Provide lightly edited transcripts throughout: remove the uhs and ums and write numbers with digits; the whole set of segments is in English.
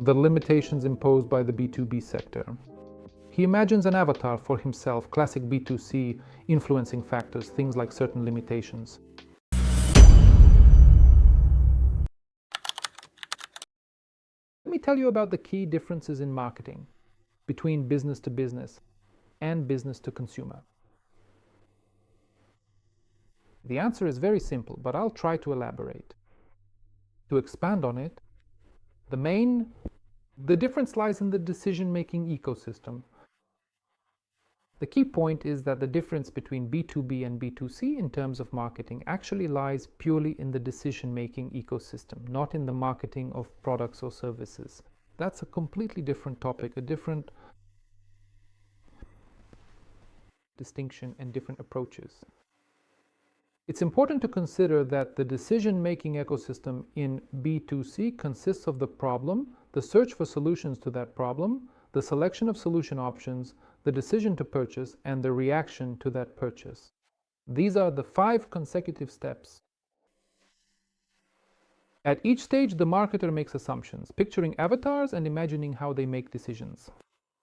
the limitations imposed by the B2B sector. He imagines an avatar for himself, classic B2C influencing factors, things like certain limitations. Let me tell you about the key differences in marketing between business to business and business to consumer. The answer is very simple, but I'll try to elaborate. To expand on it, the difference lies in the decision-making ecosystem. The key point is that the difference between B2B and B2C in terms of marketing actually lies purely in the decision-making ecosystem, not in the marketing of products or services. That's a completely different topic, a different distinction and different approaches. It's important to consider that the decision-making ecosystem in B2C consists of the problem, the search for solutions to that problem, the selection of solution options, the decision to purchase, and the reaction to that purchase. These are the 5 consecutive steps. At each stage, the marketer makes assumptions, picturing avatars and imagining how they make decisions.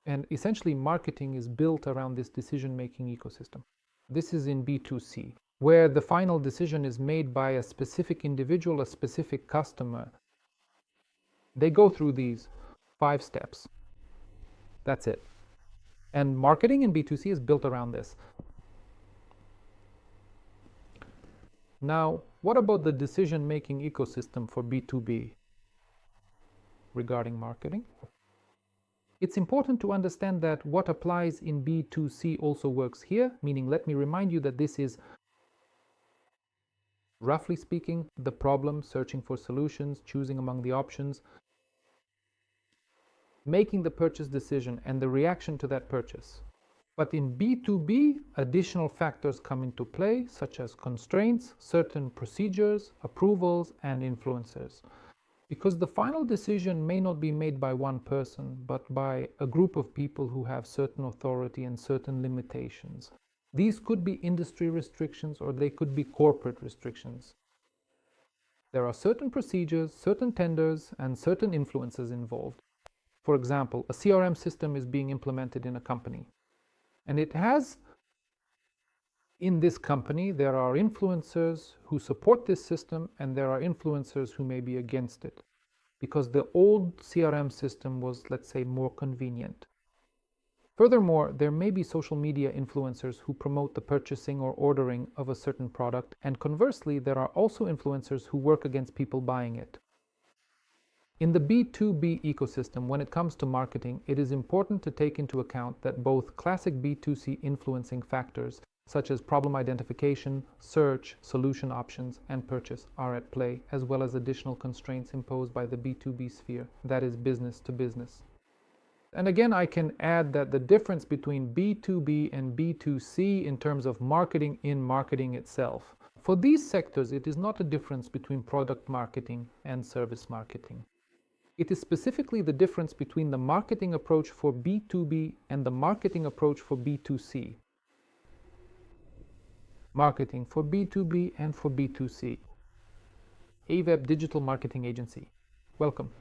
And essentially, marketing is built around this decision-making ecosystem. This is in B2C, where the final decision is made by a specific individual, a specific customer. They go through these 5 steps. That's it. And marketing in B2C is built around this. Now, what about the decision-making ecosystem for B2B regarding marketing? It's important to understand that what applies in B2C also works here, meaning let me remind you that this is, roughly speaking, the problem, searching for solutions, choosing among the options, making the purchase decision and the reaction to that purchase. But in B2B, additional factors come into play, such as constraints, certain procedures, approvals, and influencers. Because the final decision may not be made by one person, but by a group of people who have certain authority and certain limitations. These could be industry restrictions or they could be corporate restrictions. There are certain procedures, certain tenders, and certain influences involved. For example, a CRM system is being implemented in a company. And it has, in this company, there are influencers who support this system and there are influencers who may be against it. Because the old CRM system was, let's say, more convenient. Furthermore, there may be social media influencers who promote the purchasing or ordering of a certain product, and conversely, there are also influencers who work against people buying it. In the B2B ecosystem, when it comes to marketing, it is important to take into account that both classic B2C influencing factors, such as problem identification, search, solution options, and purchase are at play, as well as additional constraints imposed by the B2B sphere, that is business to business. And again, I can add that the difference between B2B and B2C in terms of marketing in marketing itself. For these sectors, it is not a difference between product marketing and service marketing. It is specifically the difference between the marketing approach for B2B and the marketing approach for B2C. Marketing for B2B and for B2C. AWeb Digital Marketing Agency. Welcome.